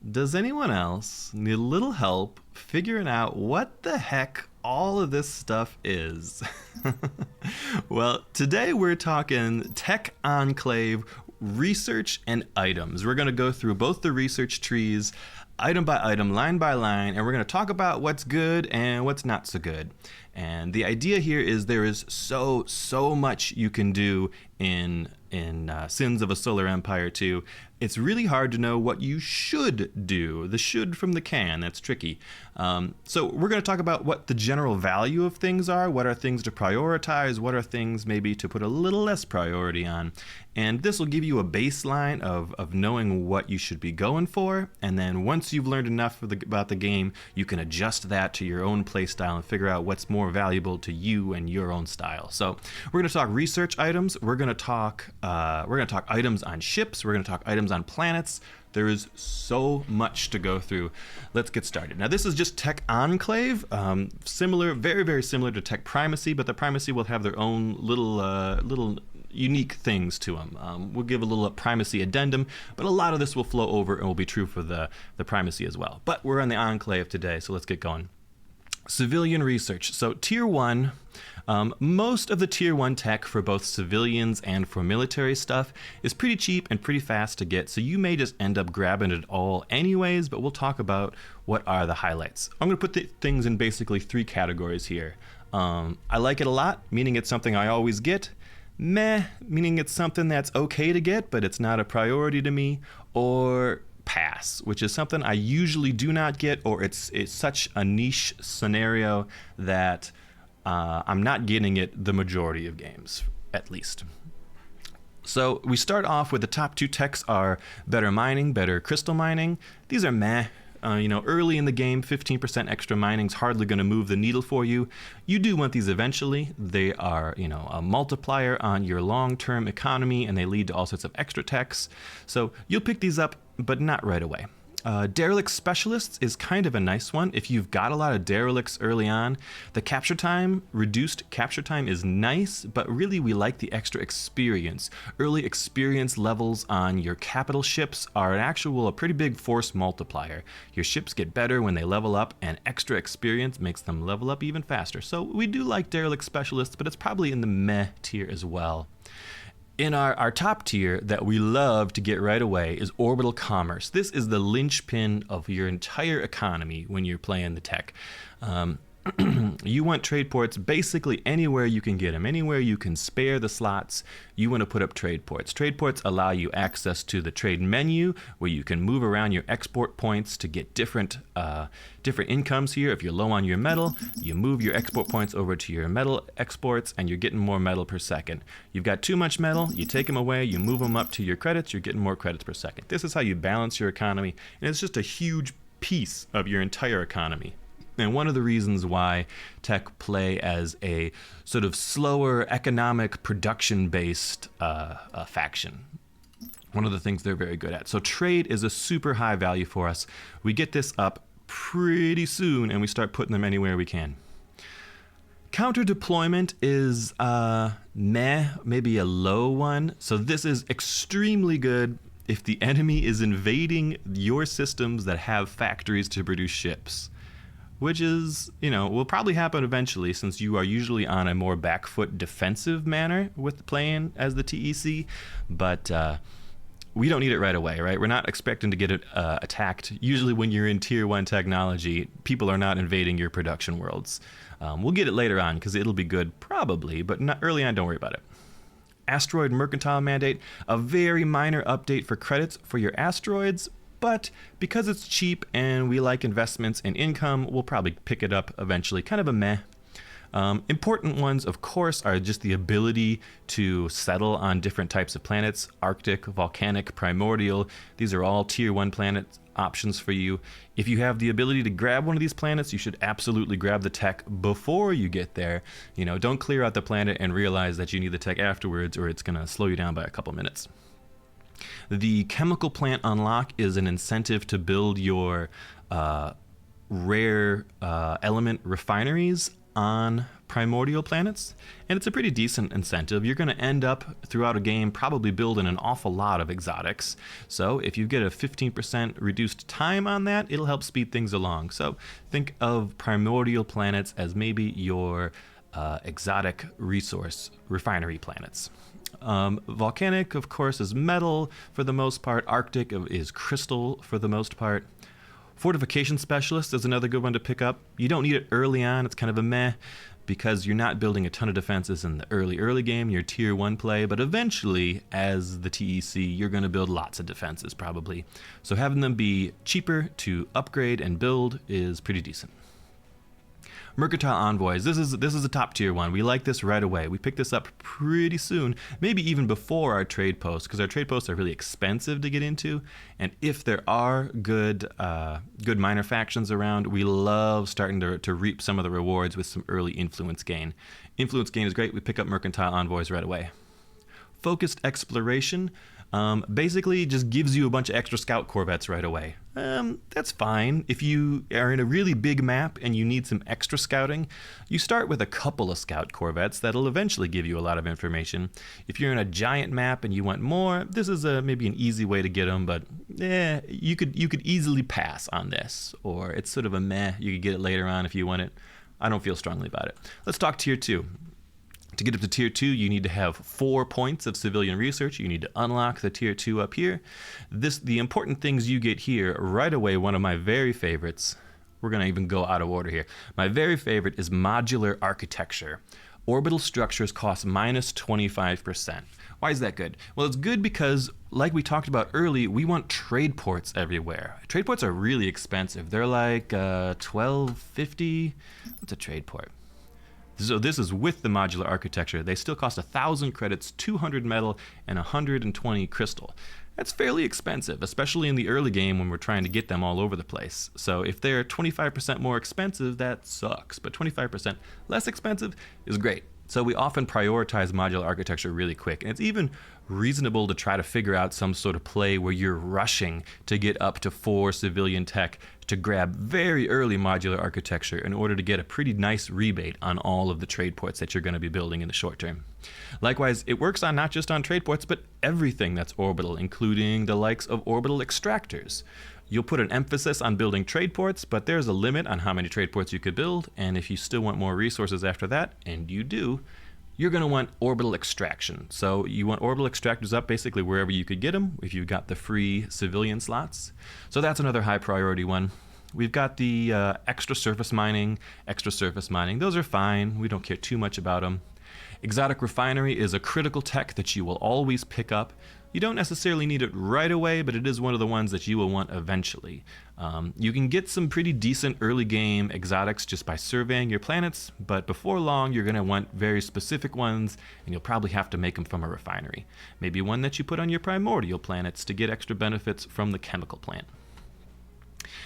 Does anyone else need a little help figuring out what the heck all of this stuff is? Well, today we're talking TEC Enclave research and items. We're going to go through both the research trees, item by item, line by line, and we're going to talk about what's good and what's not so good. And the idea here is there is so much you can do in Sins of a Solar Empire 2. It's really hard to know what you should do. The should from the can, that's tricky. So we're going to talk about what the general value of things are, what are things to prioritize, what are things maybe to put a little less priority on. And this will give you a baseline of knowing what you should be going for. And then once you've learned enough about the game, you can adjust that to your own play style and figure out what's more valuable to you and your own style. So we're going to talk research items. We're going to talk items on ships. We're going to talk items on planets. There is so much to go through. Let's get started. Now, this is just TEC Enclave, similar, very similar to TEC Primacy, but the Primacy will have their own little unique things to them. We'll give a little Primacy addendum, but a lot of this will flow over and will be true for the Primacy as well. But we're on the Enclave today, so let's get going. Civilian research. So Tier 1, most of the Tier 1 tech for both civilians and for military stuff is pretty cheap and pretty fast to get, so you may just end up grabbing it all anyways, but we'll talk about what are the highlights. I'm going to put the things in basically three categories here. I like it a lot, meaning it's something I always get. Meh, meaning it's something that's okay to get, but it's not a priority to me. Or pass, which is something I usually do not get, or it's such a niche scenario that I'm not getting it the majority of games, at least. So we start off with the top two techs are better mining, better crystal mining. These are meh. Early in the game, 15% extra mining is hardly going to move the needle for you. You do want these eventually. They are, a multiplier on your long-term economy, and they lead to all sorts of extra techs. So you'll pick these up, but not right away. Derelict Specialists is kind of a nice one. If you've got a lot of derelicts early on, the capture time, reduced capture time is nice, but really we like the extra experience. Early experience levels on your capital ships are a pretty big force multiplier. Your ships get better when they level up, and extra experience makes them level up even faster. So we do like Derelict Specialists, but it's probably in the meh tier as well. In our top tier that we love to get right away is Orbital Commerce. This is the linchpin of your entire economy when you're playing the tech. You want trade ports basically anywhere you can get them, anywhere you can spare the slots, you want to put up trade ports. Trade ports allow you access to the trade menu where you can move around your export points to get different incomes here. If you're low on your metal, you move your export points over to your metal exports and you're getting more metal per second. You've got too much metal, you take them away, you move them up to your credits, you're getting more credits per second. This is how you balance your economy, and it's just a huge piece of your entire economy. And one of the reasons why tech play as a sort of slower economic production-based faction. One of the things they're very good at. So trade is a super high value for us. We get this up pretty soon and we start putting them anywhere we can. Counter deployment is meh, maybe a low one. So this is extremely good if the enemy is invading your systems that have factories to produce ships. Which is, will probably happen eventually since you are usually on a more back foot defensive manner with playing as the TEC, but we don't need it right away, right? We're not expecting to get it attacked. Usually when you're in Tier 1 technology, people are not invading your production worlds. We'll get it later on because it'll be good probably, but not early on, don't worry about it. Asteroid Mercantile Mandate, a very minor update for credits for your asteroids, but because it's cheap and we like investments and income, we'll probably pick it up eventually. Kind of a meh. Important ones, of course, are just the ability to settle on different types of planets. Arctic, volcanic, primordial. These are all Tier 1 planet options for you. If you have the ability to grab one of these planets, you should absolutely grab the tech before you get there. Don't clear out the planet and realize that you need the tech afterwards, or it's going to slow you down by a couple minutes. The chemical plant unlock is an incentive to build your rare element refineries on primordial planets, and it's a pretty decent incentive. You're going to end up throughout a game probably building an awful lot of exotics. So if you get a 15% reduced time on that, it'll help speed things along. So think of primordial planets as maybe your exotic resource refinery planets. Volcanic, of course, is metal for the most part. Arctic is crystal for the most part. Fortification Specialist is another good one to pick up. You don't need it early on. It's kind of a meh because you're not building a ton of defenses in the early game, your tier 1 play, but eventually, as the TEC, you're going to build lots of defenses probably. So having them be cheaper to upgrade and build is pretty decent. Mercantile Envoys, this is a top tier one. We like this right away. We picked this up pretty soon, maybe even before our trade posts, because our trade posts are really expensive to get into. And if there are good minor factions around, we love starting to reap some of the rewards with some early influence gain. Influence gain is great. We pick up Mercantile Envoys right away. Focused Exploration basically just gives you a bunch of extra scout corvettes right away. That's fine. If you are in a really big map and you need some extra scouting, you start with a couple of scout corvettes that'll eventually give you a lot of information. If you're in a giant map and you want more, this is maybe an easy way to get them, but you could easily pass on this, or it's sort of a meh. You could get it later on if you want it. I don't feel strongly about it. Let's talk tier 2. To get up to tier 2, you need to have 4 points of civilian research. You need to unlock the tier 2 up here. The important things you get here right away, one of my very favorites. We're going to even go out of order here. My very favorite is modular architecture. Orbital structures cost minus 25%. Why is that good? Well, it's good because, like we talked about early, we want trade ports everywhere. Trade ports are really expensive. They're like $12.50. What's a trade port? So this is with the modular architecture. They still cost 1,000 credits, 200 metal, and 120 crystal. That's fairly expensive, especially in the early game when we're trying to get them all over the place. So if they're 25% more expensive, that sucks. But 25% less expensive is great. So we often prioritize modular architecture really quick. And it's even reasonable to try to figure out some sort of play where you're rushing to get up to 4 civilian tech to grab very early modular architecture in order to get a pretty nice rebate on all of the trade ports that you're going to be building in the short term. Likewise, it works on not just on trade ports, but everything that's orbital, including the likes of orbital extractors. You'll put an emphasis on building trade ports, but there's a limit on how many trade ports you could build, and if you still want more resources after that, and you do, you're going to want orbital extraction. So you want orbital extractors up basically wherever you could get them if you've got the free civilian slots. So that's another high priority one. We've got the extra surface mining. Those are fine. We don't care too much about them. Exotic refinery is a critical tech that you will always pick up. You don't necessarily need it right away, but it is one of the ones that you will want eventually. You can get some pretty decent early game exotics just by surveying your planets, but before long you're going to want very specific ones, and you'll probably have to make them from a refinery. Maybe one that you put on your primordial planets to get extra benefits from the chemical plant.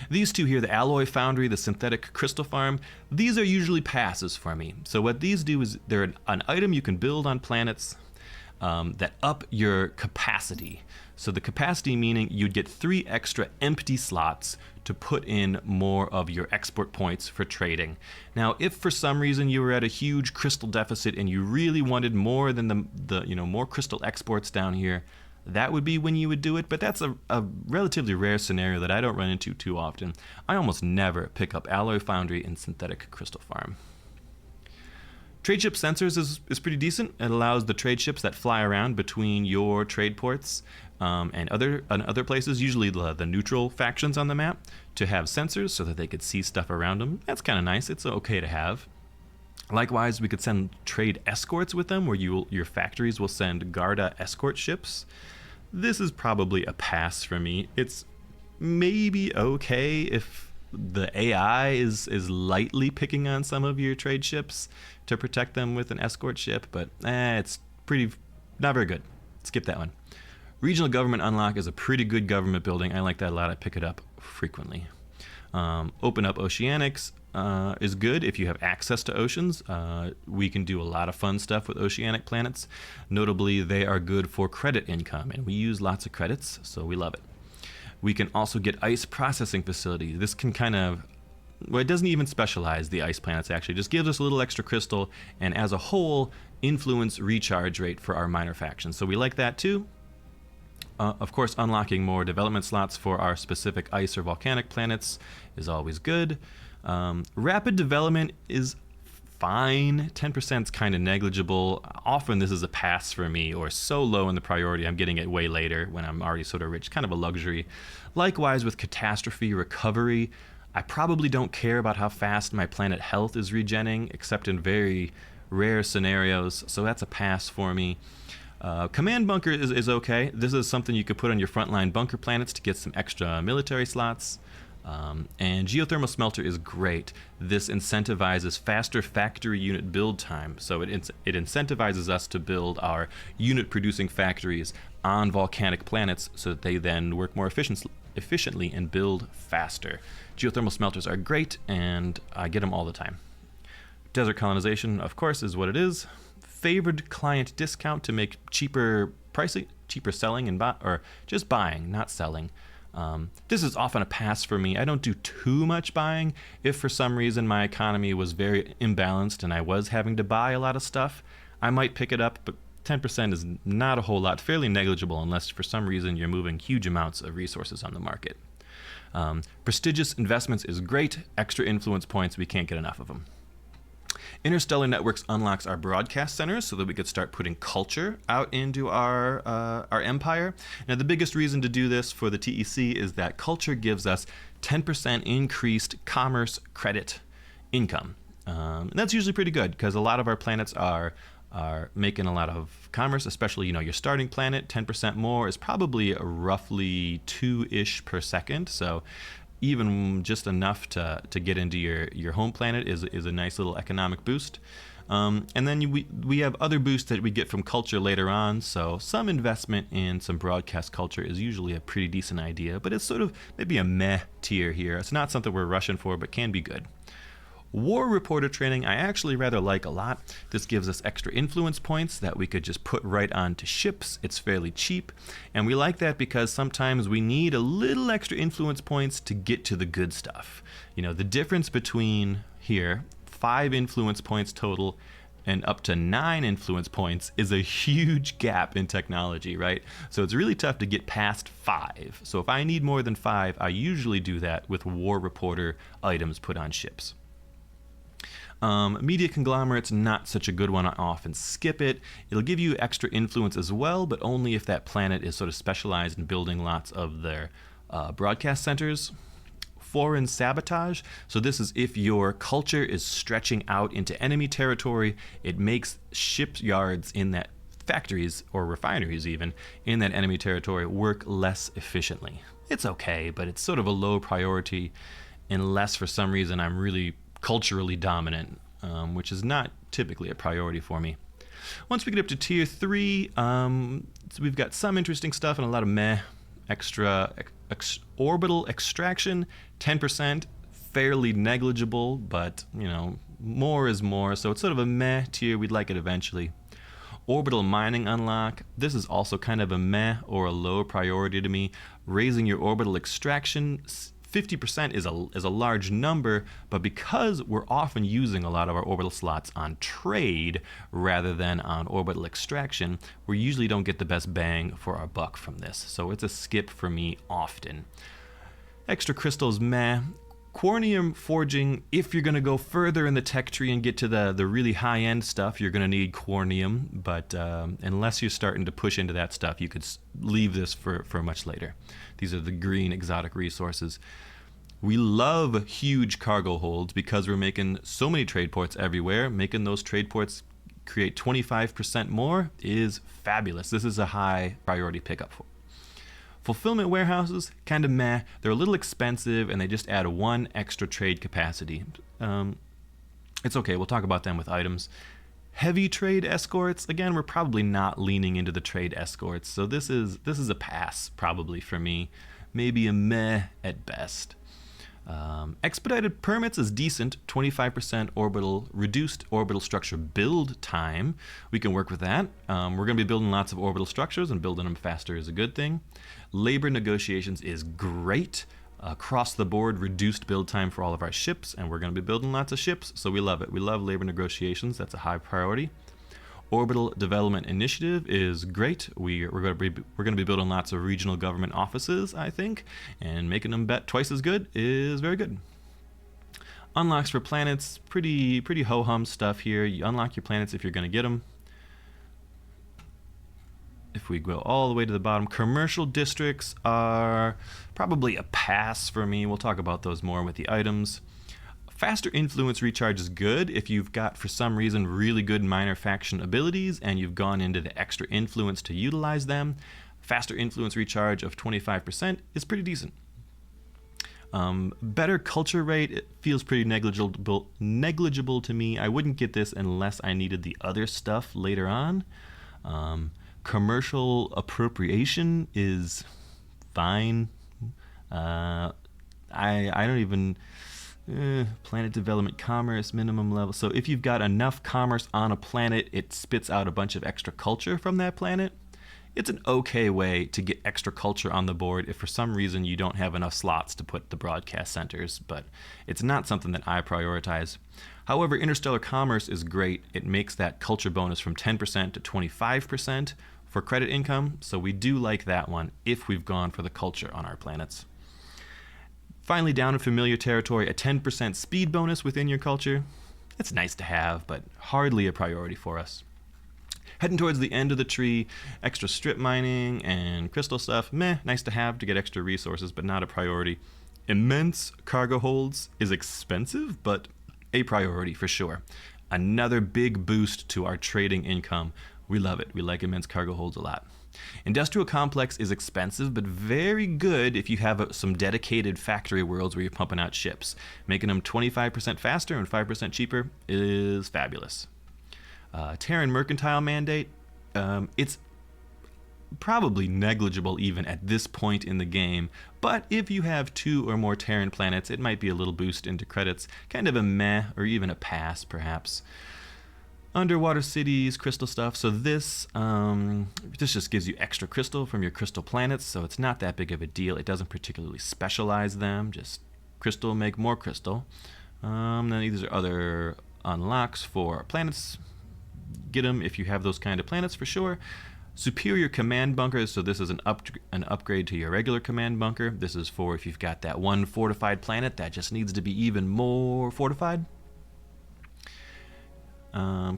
These two here, the alloy foundry, the synthetic crystal farm, these are usually passes for me. So what these do is they're an item you can build on planets that up your capacity. So the capacity meaning you'd get 3 extra empty slots to put in more of your export points for trading. Now, if for some reason you were at a huge crystal deficit and you really wanted more than more crystal exports down here, that would be when you would do it, but that's a relatively rare scenario that I don't run into too often. I almost never pick up alloy foundry and synthetic crystal farm. Trade ship sensors is pretty decent. It allows the trade ships that fly around between your trade ports and other places, usually the neutral factions on the map, to have sensors so that they could see stuff around them. That's kind of nice. It's okay to have. Likewise, we could send trade escorts with them, where your factories will send Garda escort ships. This is probably a pass for me. It's maybe okay if the AI is lightly picking on some of your trade ships to protect them with an escort ship, but it's not very good. Skip that one. Regional government unlock is a pretty good government building. I like that a lot. I pick it up frequently. Open up oceanics is good if you have access to oceans. We can do a lot of fun stuff with oceanic planets. Notably, they are good for credit income, and we use lots of credits, so we love it. We can also get ice processing facilities. This can kind of well, it doesn't even specialize the ice planets, actually. It just gives us a little extra crystal, and as a whole, influence recharge rate for our minor factions. So we like that too. Of course, unlocking more development slots for our specific ice or volcanic planets is always good. Rapid development is fine. 10% is kind of negligible. Often this is a pass for me, or so low in the priority I'm getting it way later when I'm already sort of rich, kind of a luxury. Likewise with catastrophe recovery, I probably don't care about how fast my planet health is regenning, except in very rare scenarios, so that's a pass for me. Command bunker is okay. This is something you could put on your frontline bunker planets to get some extra military slots. And geothermal smelter is great. This incentivizes faster factory unit build time, so it incentivizes us to build our unit producing factories on volcanic planets so that they then work more efficiently and build faster. Geothermal smelters are great, and I get them all the time. Desert colonization, of course, is what it is. Favored client discount to make cheaper pricing, cheaper selling, or just buying, not selling. This is often a pass for me. I don't do too much buying. If for some reason my economy was very imbalanced and I was having to buy a lot of stuff, I might pick it up, but 10% is not a whole lot, fairly negligible unless for some reason you're moving huge amounts of resources on the market. Prestigious investments is great. Extra influence points, we can't get enough of them. Interstellar Networks unlocks our broadcast centers so that we could start putting culture out into our empire. Now, the biggest reason to do this for the TEC is that culture gives us 10% increased commerce credit income. And that's usually pretty good because a lot of our planets are making a lot of commerce, especially, your starting planet. 10% more is probably roughly 2-ish per second. So even just enough to get into your home planet is a nice little economic boost. And then we have other boosts that we get from culture later on, so some investment in some broadcast culture is usually a pretty decent idea, but it's sort of maybe a meh tier here. It's not something we're rushing for, but can be good. War reporter training I actually rather like a lot. This gives us extra influence points that we could just put right onto ships. It's fairly cheap, and we like that because sometimes we need a little extra influence points to get to the good stuff. The difference between here, 5 influence points total and up to 9 influence points is a huge gap in technology, right? So it's really tough to get past 5. So if I need more than 5, I usually do that with war reporter items put on ships. Media conglomerates, not such a good one. I often skip it. It'll give you extra influence as well, but only if that planet is sort of specialized in building lots of their broadcast centers. Foreign sabotage. So this is if your culture is stretching out into enemy territory, it makes shipyards in that factories or refineries even in that enemy territory work less efficiently. It's okay, but it's sort of a low priority unless for some reason I'm really culturally dominant, which is not typically a priority for me. Once we get up to tier 3, so we've got some interesting stuff and a lot of meh. Extra orbital extraction, 10%, fairly negligible, but more is more, so it's sort of a meh tier. We'd like it eventually. Orbital mining unlock, this is also kind of a meh or a low priority to me. Raising your orbital extraction, 50% is a large number, but because we're often using a lot of our orbital slots on trade rather than on orbital extraction, we usually don't get the best bang for our buck from this. So it's a skip for me often. Extra crystals, meh. Quarnium forging, if you're going to go further in the tech tree and get to the really high-end stuff, you're going to need quarnium, but unless you're starting to push into that stuff, you could leave this for much later. These are the green exotic resources. We love huge cargo holds because we're making so many trade ports everywhere. Making those trade ports create 25% more is fabulous. This is a high priority pickup for. Fulfillment warehouses, kind of meh. They're a little expensive and they just add 1 extra trade capacity. It's okay, we'll talk about them with items. Heavy trade escorts, again, we're probably not leaning into the trade escorts, so this is a pass probably for me. Maybe a meh at best. Expedited permits is decent, 25% reduced orbital structure build time. We can work with that. We're going to be building lots of orbital structures, and building them faster is a good thing. Labor negotiations is great. across the board reduced build time for all of our ships, and we're going to be building lots of ships, so we love it. We love labor negotiations. That's a high priority. Orbital Development Initiative is great. We're going to be building lots of regional government offices, I think, and making them bet twice as good is very good. Unlocks for planets, pretty ho-hum stuff here. You unlock your planets if you're going to get them. If we go all the way to the bottom, commercial districts are probably a pass for me. We'll talk about those more with the items. Faster influence recharge is good if you've got, for some reason, really good minor faction abilities and you've gone into the extra influence to utilize them. Faster influence recharge of 25% is pretty decent. Better culture rate, it feels pretty negligible to me. I wouldn't get this unless I needed the other stuff later on. Commercial appropriation is fine. I don't even... planet development commerce minimum level. So if you've got enough commerce on a planet, it spits out a bunch of extra culture from that planet. It's an okay way to get extra culture on the board if for some reason you don't have enough slots to put the broadcast centers, but it's not something that I prioritize. However, interstellar commerce is great. It makes that culture bonus from 10% to 25% for credit income, so we do like that one if we've gone for the culture on our planets. Finally, down in familiar territory, a 10% speed bonus within your culture. It's nice to have, but hardly a priority for us. Heading towards the end of the tree, extra strip mining and crystal stuff, nice to have to get extra resources, but not a priority. Immense cargo holds is expensive, but a priority for sure. Another big boost to our trading income. We love it. We like immense cargo holds a lot. Industrial complex is expensive, but very good if you have some dedicated factory worlds where you're pumping out ships. Making them 25% faster and 5% cheaper is fabulous. Terran mercantile mandate, it's probably negligible even at this point in the game, but if you have 2 or more Terran planets, it might be a little boost into credits. Kind of a meh or even a pass, perhaps. Underwater cities, crystal stuff. So this just gives you extra crystal from your crystal planets, so it's not that big of a deal. It doesn't particularly specialize them, just crystal make more crystal. Then these are other unlocks for planets. Get them if you have those kind of planets for sure. Superior command bunkers, so this is an upgrade to your regular command bunker. This is for if you've got that one fortified planet that just needs to be even more fortified.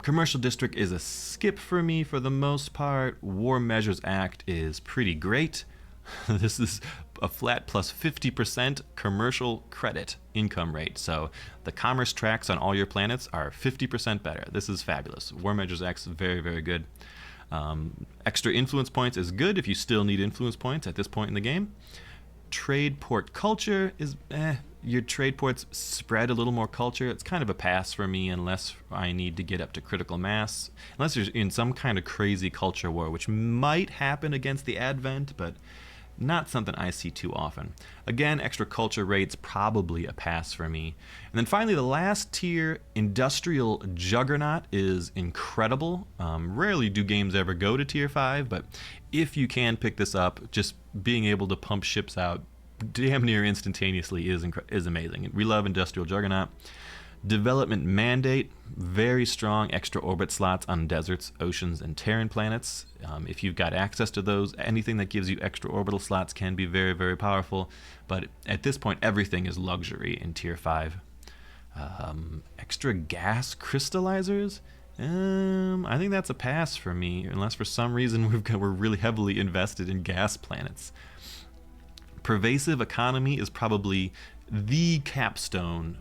Commercial district is a skip for me for the most part. War Measures Act is pretty great. This is a flat plus 50% commercial credit income rate. So the commerce tracks on all your planets are 50% better. This is fabulous. War Measures Act is very, very good. Extra influence points is good if you still need influence points at this point in the game. Trade port culture is your trade ports spread a little more culture. It's kind of a pass for me unless I need to get up to critical mass. Unless you're in some kind of crazy culture war, which might happen against the Advent, but not something I see too often. Again, extra culture rates, probably a pass for me. And then finally, the last tier, Industrial Juggernaut, is incredible. Rarely do games ever go to tier 5, but if you can pick this up, just being able to pump ships out damn near instantaneously is amazing. We love Industrial Juggernaut. Development Mandate, very strong extra orbit slots on deserts, oceans, and Terran planets. If you've got access to those, anything that gives you extra orbital slots can be very, very powerful. But at this point, everything is luxury in Tier 5. Extra gas crystallizers? I think that's a pass for me, unless for some reason we're really heavily invested in gas planets. Pervasive economy is probably the capstone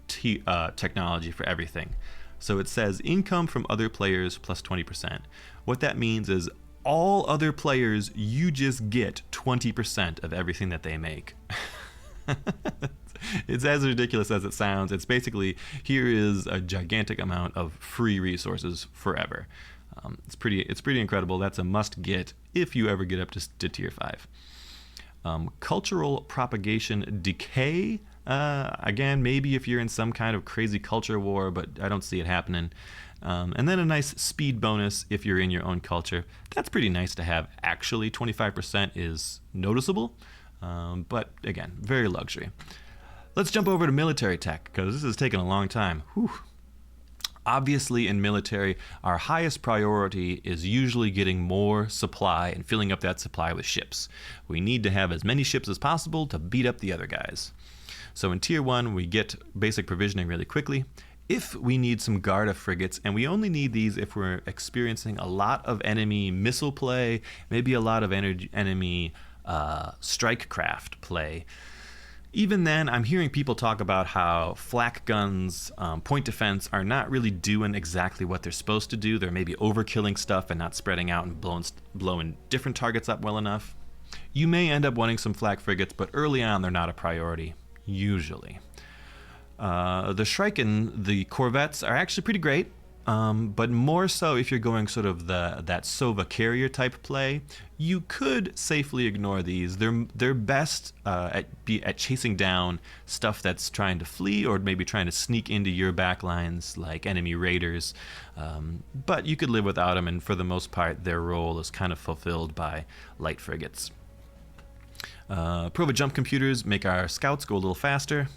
technology for everything. So it says income from other players plus 20%. What that means is all other players, you just get 20% of everything that they make. It's as ridiculous as it sounds. It's basically, here is a gigantic amount of free resources forever. It's pretty incredible. That's a must get if you ever get up to tier 5. Cultural propagation decay. Again, maybe if you're in some kind of crazy culture war, but I don't see it happening. And then a nice speed bonus if you're in your own culture. That's pretty nice to have. Actually, 25% is noticeable. But again, very luxury. Let's jump over to military tech, because this has taken a long time. Whew. Obviously, in military, our highest priority is usually getting more supply and filling up that supply with ships. We need to have as many ships as possible to beat up the other guys. So in Tier 1, we get basic provisioning really quickly. If we need some Garda frigates, and we only need these if we're experiencing a lot of enemy missile play, maybe a lot of enemy strike craft play. Even then, I'm hearing people talk about how flak guns, point defense, are not really doing exactly what they're supposed to do. They're maybe overkilling stuff and not spreading out and blowing different targets up well enough. You may end up wanting some flak frigates, but early on they're not a priority, usually. The Shrike and the corvettes are actually pretty great. But more so if you're going sort of that Sova carrier type play, you could safely ignore these. They're best at chasing down stuff that's trying to flee or maybe trying to sneak into your backlines like enemy raiders. But you could live without them, and for the most part, their role is kind of fulfilled by light frigates. Prova jump computers make our scouts go a little faster.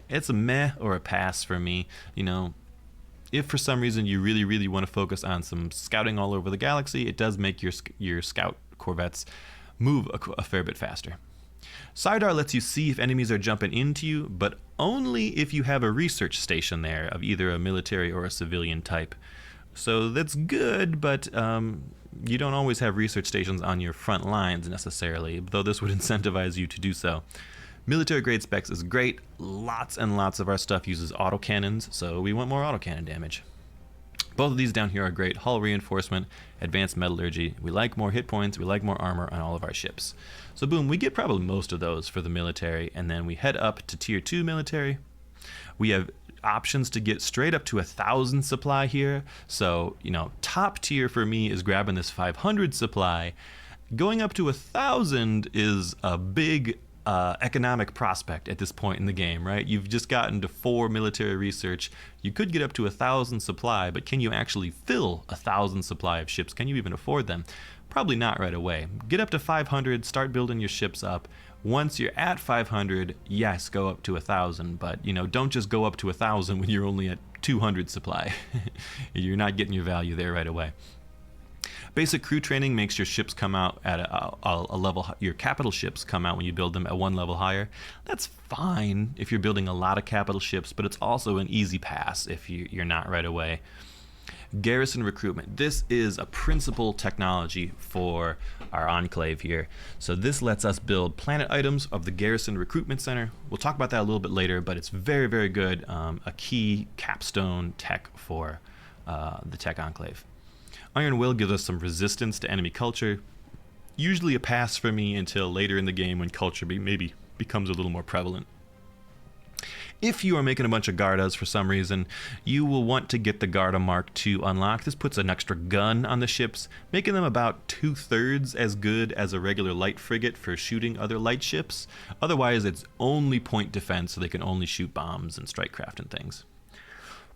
It's a meh or a pass for me, you know. If for some reason you really, really want to focus on some scouting all over the galaxy, it does make your scout corvettes move a fair bit faster. Sidar lets you see if enemies are jumping into you, but only if you have a research station there of either a military or a civilian type. So that's good, but you don't always have research stations on your front lines necessarily, though this would incentivize you to do so. Military grade specs is great. Lots and lots of our stuff uses autocannons, so we want more autocannon damage. Both of these down here are great. Hull reinforcement, advanced metallurgy. We like more hit points, we like more armor on all of our ships. So boom, we get probably most of those for the military, and then we head up to Tier 2 military. We have options to get straight up to 1,000 supply here. So, you know, top tier for me is grabbing this 500 supply. Going up to 1,000 is a big economic prospect at this point in the game, right? You've just gotten to 4 military research. You could get up to 1,000 supply, but can you actually fill 1,000 supply of ships? Can you even afford them? Probably not right away. Get up to 500, start building your ships up. Once you're at 500, yes, go up to 1,000, but you know, don't just go up to 1,000 when you're only at 200 supply. You're not getting your value there right away. Basic crew training makes your ships come out at a level, your capital ships come out when you build them at one level higher. That's fine if you're building a lot of capital ships, but it's also an easy pass if you're not right away. Garrison recruitment. This is a principal technology for our enclave here. So this lets us build planet items of the Garrison Recruitment Center. We'll talk about that a little bit later, but it's very, very good. A key capstone tech for the TEC Enclave. Iron Will gives us some resistance to enemy culture. Usually a pass for me until later in the game when culture maybe becomes a little more prevalent. If you are making a bunch of Gardas for some reason, you will want to get the Garda Mark II unlocked. This puts an extra gun on the ships, making them about 2/3 as good as a regular light frigate for shooting other light ships. Otherwise, it's only point defense, so they can only shoot bombs and strike craft and things.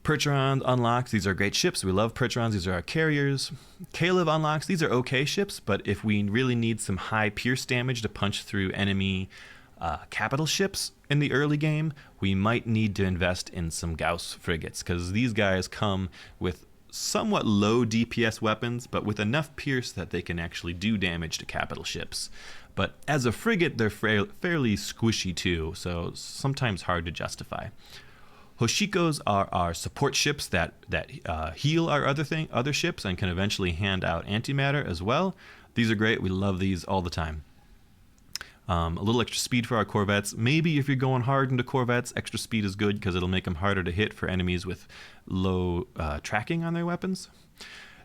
Percheron unlocks. These are great ships. We love Percherons. These are our carriers. Caleb unlocks. These are okay ships, but if we really need some high pierce damage to punch through enemy capital ships in the early game, we might need to invest in some Gauss frigates, because these guys come with somewhat low DPS weapons, but with enough pierce that they can actually do damage to capital ships. But as a frigate, they're fairly squishy too, so sometimes hard to justify. Hoshikos are our support ships that heal our other ships and can eventually hand out antimatter as well. These are great. We love these all the time. A little extra speed for our corvettes. Maybe if you're going hard into corvettes, extra speed is good because it'll make them harder to hit for enemies with low tracking on their weapons.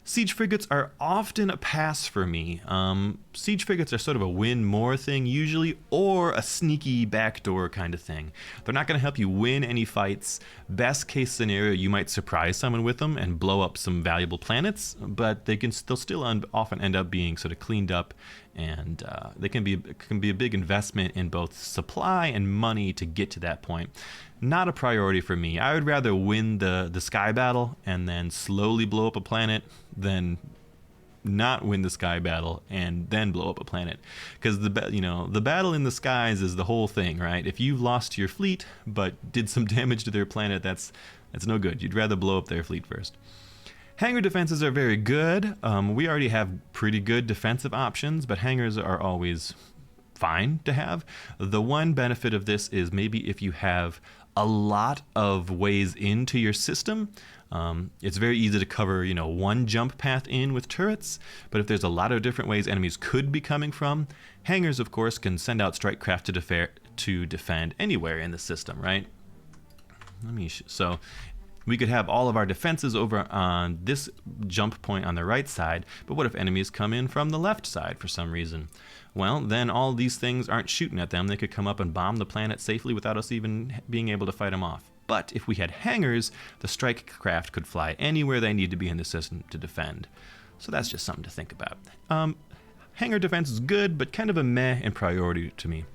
Siege frigates are often a pass for me. Siege frigates are sort of a win more thing usually, or a sneaky backdoor kind of thing. They're not going to help you win any fights. Best case scenario, you might surprise someone with them and blow up some valuable planets, but they'll still often end up being sort of cleaned up, and they can be a big investment in both supply and money to get to that point. Not a priority for me. I would rather win the sky battle and then slowly blow up a planet than not win the sky battle and then blow up a planet, because the battle in the skies is the whole thing, right? If you've lost your fleet but did some damage to their planet, that's no good. You'd rather blow up their fleet first. Hangar defenses are very good. We already have pretty good defensive options, but hangars are always fine to have. The one benefit of this is maybe if you have a lot of ways into your system, it's very easy to cover, one jump path in with turrets. But if there's a lot of different ways enemies could be coming from, hangars, of course, can send out strike craft to defend anywhere in the system, right? So we could have all of our defenses over on this jump point on the right side, but what if enemies come in from the left side for some reason? Well, then all these things aren't shooting at them. They could come up and bomb the planet safely without us even being able to fight them off. But if we had hangars, the strike craft could fly anywhere they need to be in the system to defend. So that's just something to think about. Hangar defense is good, but kind of a meh in priority to me.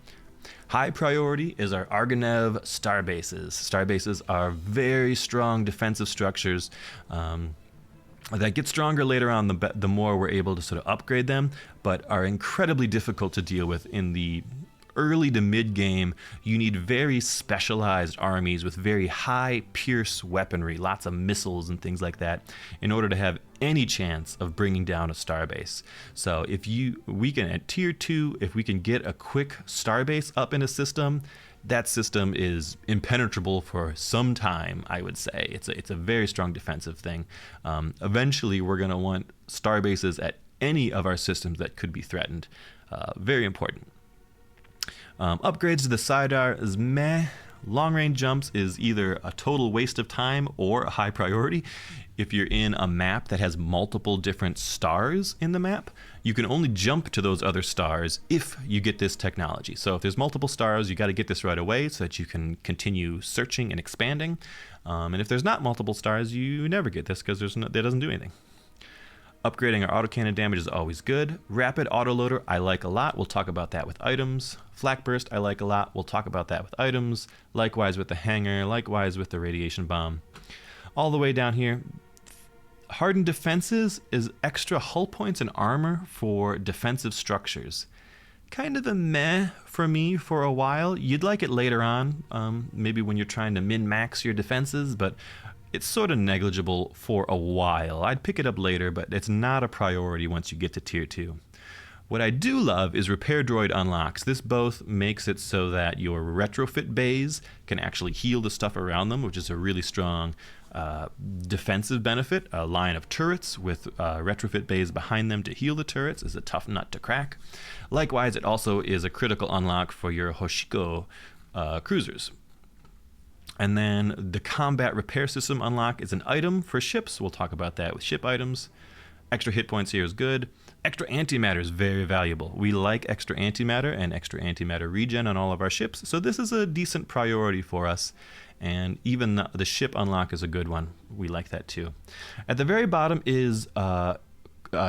High priority is our Argonev starbases. Starbases are very strong defensive structures that get stronger later on the more we're able to sort of upgrade them, but are incredibly difficult to deal with in the early to mid game. You need very specialized armies with very high pierce weaponry, lots of missiles and things like that, in order to have any chance of bringing down a starbase. So we can at tier 2, if we can get a quick starbase up in a system, that system is impenetrable for some time, I would say. It's a very strong defensive thing. Eventually, we're going to want starbases at any of our systems that could be threatened. Very important. Upgrades to the sidearm is meh. Long range jumps is either a total waste of time or a high priority. If you're in a map that has multiple different stars in the map, you can only jump to those other stars if you get this technology. So if there's multiple stars, you got to get this right away so that you can continue searching and expanding. And if there's not multiple stars, you never get this because that doesn't do anything. Upgrading our autocannon damage is always good. Rapid autoloader I like a lot. We'll talk about that with items. Flak burst I like a lot. We'll talk about that with items. Likewise with the hangar. Likewise with the radiation bomb. All the way down here, hardened defenses is extra hull points and armor for defensive structures. Kind of a meh for me for a while. You'd like it later on, maybe when you're trying to min-max your defenses, but it's sort of negligible for a while. I'd pick it up later, but it's not a priority once you get to tier 2. What I do love is repair droid unlocks. This both makes it so that your retrofit bays can actually heal the stuff around them, which is a really strong defensive benefit. A line of turrets with retrofit bays behind them to heal the turrets is a tough nut to crack. Likewise, it also is a critical unlock for your Hoshiko cruisers. And then the combat repair system unlock is an item for ships. We'll talk about that with ship items. Extra hit points here is good. Extra antimatter is very valuable. We like extra antimatter and extra antimatter regen on all of our ships, so this is a decent priority for us. And even the ship unlock is a good one. We like that too. At the very bottom is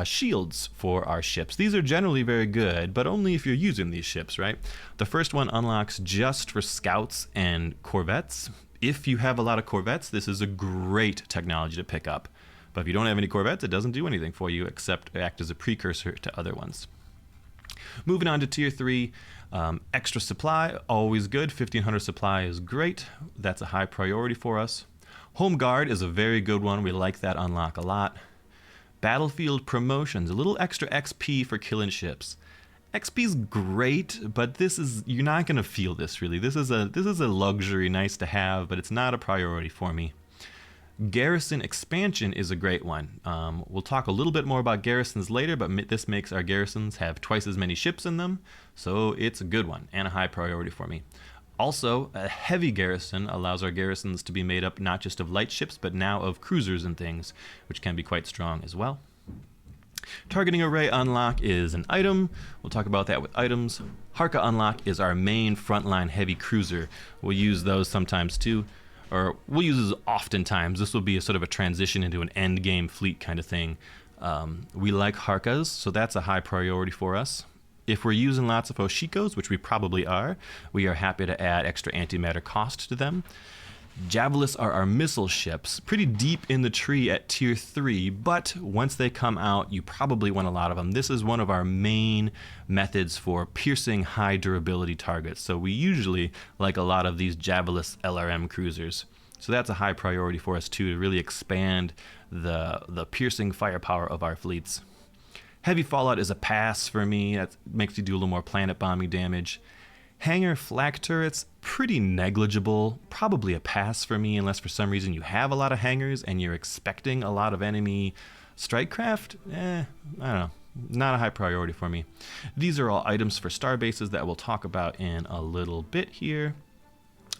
shields for our ships. These are generally very good, but only if you're using these ships, right? The first one unlocks just for scouts and corvettes. If you have a lot of corvettes, this is a great technology to pick up. But if you don't have any corvettes, it doesn't do anything for you except act as a precursor to other ones. Moving on to tier 3, extra supply, always good. 1500 supply is great. That's a high priority for us. Home guard is a very good one. We like that unlock a lot. Battlefield promotions, a little extra XP for killing ships. XP's great, but you're not going to feel this really. This is a luxury, nice to have, but it's not a priority for me. Garrison expansion is a great one. We'll talk a little bit more about garrisons later, but this makes our garrisons have twice as many ships in them, so it's a good one and a high priority for me. Also, a heavy garrison allows our garrisons to be made up not just of light ships, but now of cruisers and things, which can be quite strong as well. Targeting array unlock is an item. We'll talk about that with items. Harka unlock is our main frontline heavy cruiser. We'll use those sometimes too, or we'll use those oftentimes. This will be a sort of a transition into an end game fleet kind of thing. We like Harkas, so that's a high priority for us. If we're using lots of Hoshikos, which we probably are, we are happy to add extra antimatter cost to them. Javelins are our missile ships, pretty deep in the tree at tier 3, but once they come out, you probably want a lot of them. This is one of our main methods for piercing high durability targets, so we usually like a lot of these Javelins LRM cruisers. So that's a high priority for us too, to really expand the piercing firepower of our fleets. Heavy Fallout is a pass for me. That makes you do a little more planet bombing damage. Hangar flak turrets, pretty negligible. Probably a pass for me unless for some reason you have a lot of hangars and you're expecting a lot of enemy strike craft. I don't know. Not a high priority for me. These are all items for star bases that we'll talk about in a little bit here.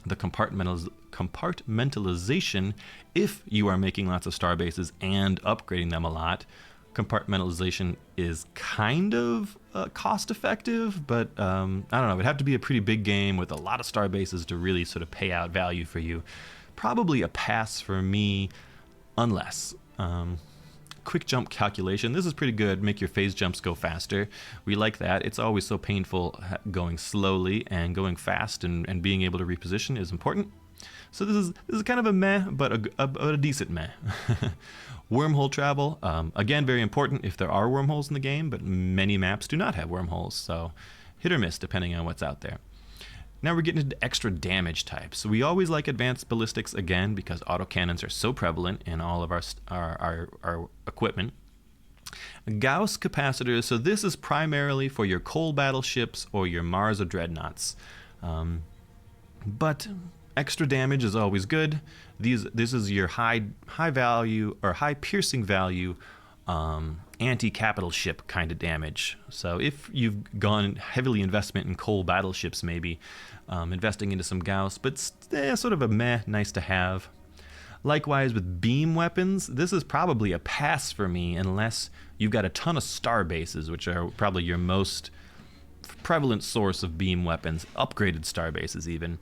The compartmentalization, if you are making lots of star bases and upgrading them a lot. Compartmentalization is kind of cost effective, but I don't know, it would have to be a pretty big game with a lot of star bases to really sort of pay out value for you. Probably a pass for me, unless. Quick jump calculation, this is pretty good, make your phase jumps go faster. We like that. It's always so painful going slowly, and going fast and being able to reposition is important. So this is kind of a meh, but a decent meh. Wormhole travel, again, very important if there are wormholes in the game, but many maps do not have wormholes, so hit or miss depending on what's out there. Now we're getting into extra damage types. So we always like advanced ballistics again because autocannons are so prevalent in all of our equipment. Gauss capacitors, so this is primarily for your coal battleships or your Mars or dreadnoughts. But extra damage is always good. This is your high value or high piercing value anti-capital ship kind of damage. So if you've gone heavily investment in coal battleships, maybe investing into some Gauss, but sort of a meh, nice to have. Likewise with beam weapons, this is probably a pass for me unless you've got a ton of star bases, which are probably your most prevalent source of beam weapons, upgraded star bases even.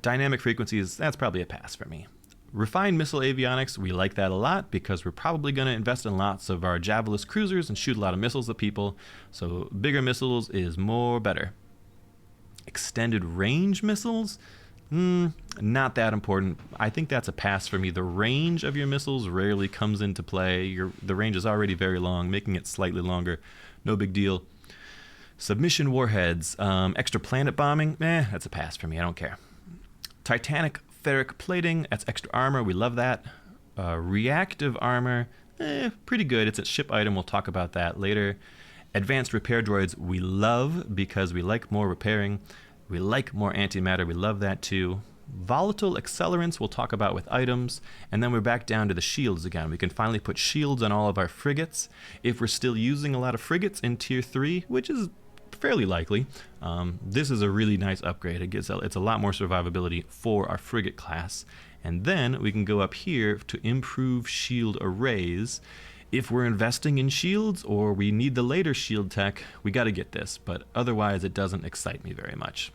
Dynamic frequencies, that's probably a pass for me. Refined missile avionics, we like that a lot because we're probably going to invest in lots of our Javelin cruisers and shoot a lot of missiles at people, so bigger missiles is more better. Extended range missiles, not that important. I think that's a pass for me. The range of your missiles rarely comes into play. The range is already very long, making it slightly longer, no big deal. Submission warheads, extra planet bombing, that's a pass for me, I don't care. Titanic ferric plating, that's extra armor, we love that. Reactive armor, pretty good, it's a ship item, we'll talk about that later. Advanced repair droids, we love because we like more repairing. We like more antimatter, we love that too. Volatile accelerants we'll talk about with items, and then we're back down to the shields again. We can finally put shields on all of our frigates. If we're still using a lot of frigates in tier 3, which is fairly likely, this is a really nice upgrade. It's a lot more survivability for our frigate class. And then we can go up here to improve shield arrays. If we're investing in shields or we need the later shield tech, we got to get this, but otherwise it doesn't excite me very much.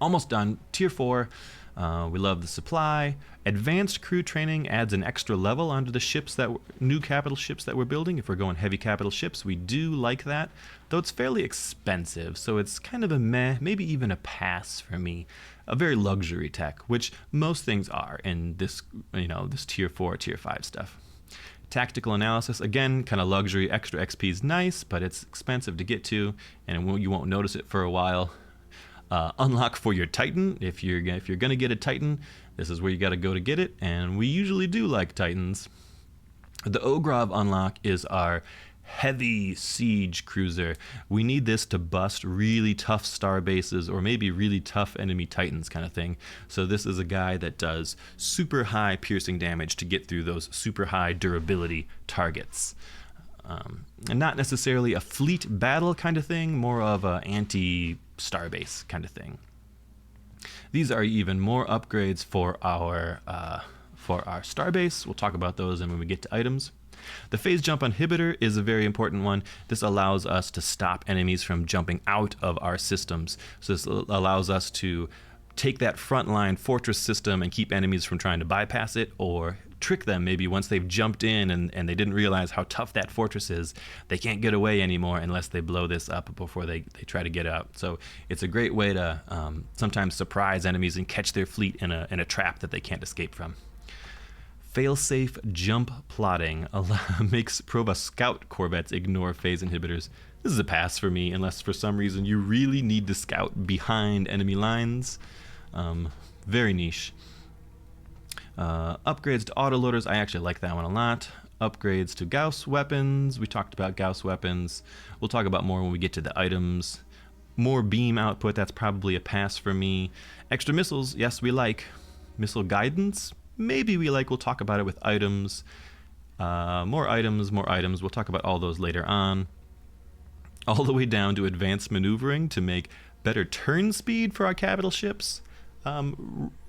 Almost done. Tier 4, we love the supply. Advanced crew training adds an extra level onto the ships new capital ships that we're building. If we're going heavy capital ships, we do like that, though it's fairly expensive, so it's kind of a meh, maybe even a pass for me. A very luxury tech, which most things are in this, this tier 4, tier 5 stuff. Tactical analysis, again, kind of luxury. Extra XP is nice, but it's expensive to get to, and you won't notice it for a while. Unlock for your Titan. If you're gonna get a Titan, this is where you got to go to get it, and we usually do like Titans. The Ogrov unlock is our heavy siege cruiser. We need this to bust really tough star bases or maybe really tough enemy Titans kind of thing. So this is a guy that does super high piercing damage to get through those super high durability targets. And not necessarily a fleet battle kind of thing, more of a anti-starbase kind of thing. These are even more upgrades for our starbase. We'll talk about those when we get to items. The phase jump inhibitor is a very important one. This allows us to stop enemies from jumping out of our systems. So this allows us to take that frontline fortress system and keep enemies from trying to bypass it, or trick them maybe once they've jumped in and they didn't realize how tough that fortress is. They can't get away anymore unless they blow this up before they try to get out. So it's a great way to sometimes surprise enemies and catch their fleet in a trap that they can't escape from. Failsafe jump plotting makes Proba scout corvettes ignore phase inhibitors. This is a pass for me unless for some reason you really need to scout behind enemy lines. Very niche. Upgrades to autoloaders, I actually like that one a lot. Upgrades to Gauss weapons, we talked about Gauss weapons. We'll talk about more when we get to the items. More beam output, that's probably a pass for me. Extra missiles, yes we like. Missile guidance, maybe we like. We'll talk about it with items. More items, we'll talk about all those later on. All the way down to advanced maneuvering to make better turn speed for our capital ships.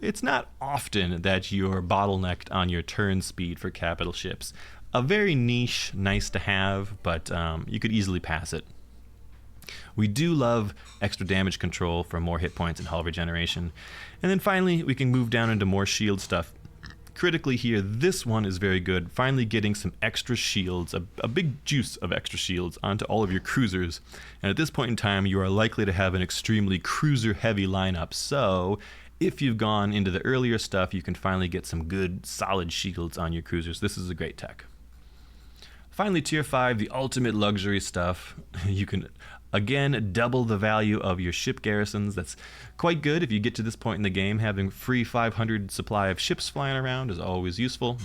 It's not often that you're bottlenecked on your turn speed for capital ships. A very niche, nice to have, but you could easily pass it. We do love extra damage control for more hit points and hull regeneration. And then finally, we can move down into more shield stuff. Critically here, this one is very good. Finally getting some extra shields, a big juice of extra shields onto all of your cruisers. And at this point in time, you are likely to have an extremely cruiser-heavy lineup. So if you've gone into the earlier stuff, you can finally get some good, solid shields on your cruisers. This is a great tech. Finally, Tier 5, the ultimate luxury stuff. You can, again, double the value of your ship garrisons. That's quite good if you get to this point in the game. Having free 500 supply of ships flying around is always useful.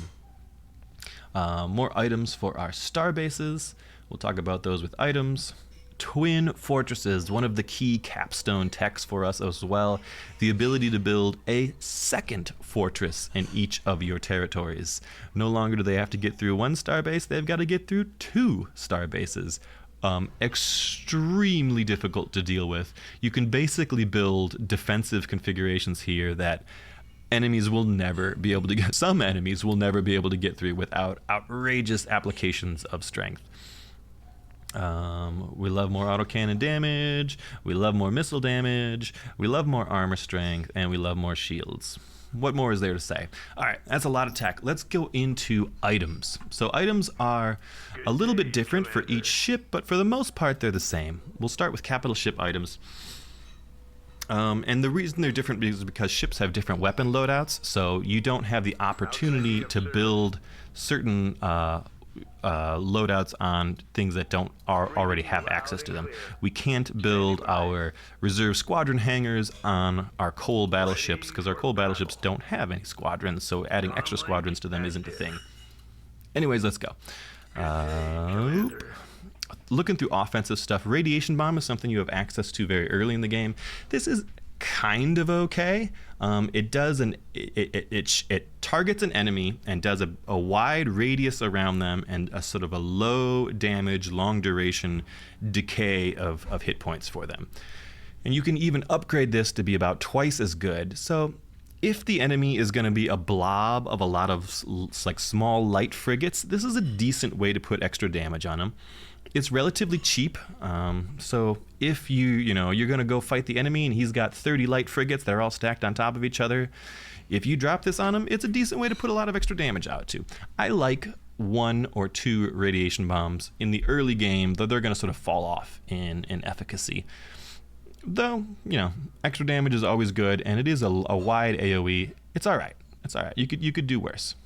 More items for our star bases. We'll talk about those with items. Twin fortresses, one of the key capstone techs for us as well. The ability to build a second fortress in each of your territories. No longer do they have to get through one star base, they've got to get through 2 star bases. Extremely difficult to deal with. You can basically build defensive configurations here that enemies will never be able to get. Some enemies will never be able to get through without outrageous applications of strength. We love more autocannon damage, we love more missile damage, we love more armor strength, and we love more shields. What more is there to say? Alright, that's a lot of tech. Let's go into items. So items are a little bit different for each ship, but for the most part they're the same. We'll start with capital ship items. And the reason they're different is because ships have different weapon loadouts, so you don't have the opportunity to build certain loadouts on things that don't already have access to them. We can't build our reserve squadron hangars on our coal battleships because our coal battleships don't have any squadrons, so adding extra squadrons to them isn't a thing. Anyways, let's go. Looking through offensive stuff, radiation bomb is something you have access to very early in the game. This is kind of okay. It targets an enemy and does a wide radius around them and a sort of a low damage, long duration decay of hit points for them. And you can even upgrade this to be about twice as good. So if the enemy is going to be a blob of a lot of like small light frigates, this is a decent way to put extra damage on them. It's relatively cheap, so if you're going to go fight the enemy and he's got 30 light frigates that are all stacked on top of each other, if you drop this on him, it's a decent way to put a lot of extra damage out too. I like 1 or 2 radiation bombs in the early game, though they're going to sort of fall off in efficacy. Though, extra damage is always good, and it is a wide AoE. It's all right. It's all right. You could do worse.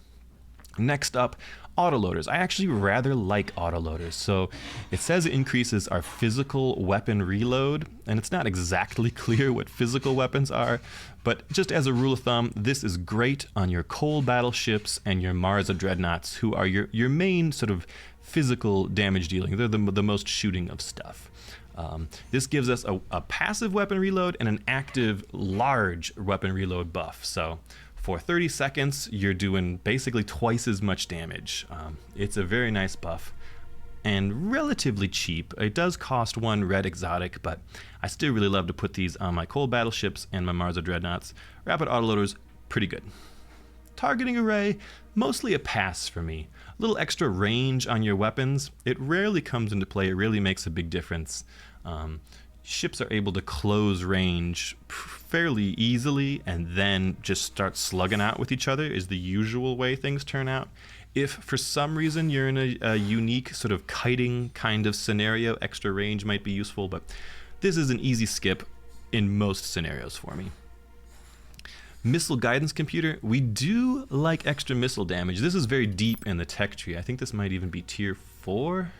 Next up, autoloaders. I actually rather like autoloaders. So it says it increases our physical weapon reload, and it's not exactly clear what physical weapons are, but just as a rule of thumb, this is great on your coal battleships and your Marza dreadnoughts, who are your main sort of physical damage dealing. They're the most shooting of stuff. This gives us a passive weapon reload and an active large weapon reload buff. So for 30 seconds, you're doing basically twice as much damage. It's a very nice buff and relatively cheap. It does cost 1 red exotic, but I still really love to put these on my coal battleships and my Marza dreadnoughts. Rapid autoloaders, pretty good. Targeting array, mostly a pass for me. A little extra range on your weapons. It rarely comes into play. It really makes a big difference. ships are able to close range fairly easily and then just start slugging out with each other is the usual way things turn out. If for some reason you're in a unique sort of kiting kind of scenario, extra range might be useful, but this is an easy skip in most scenarios for me. Missile guidance computer, we do like extra missile damage. This is very deep in the tech tree. I think this might even be tier 4.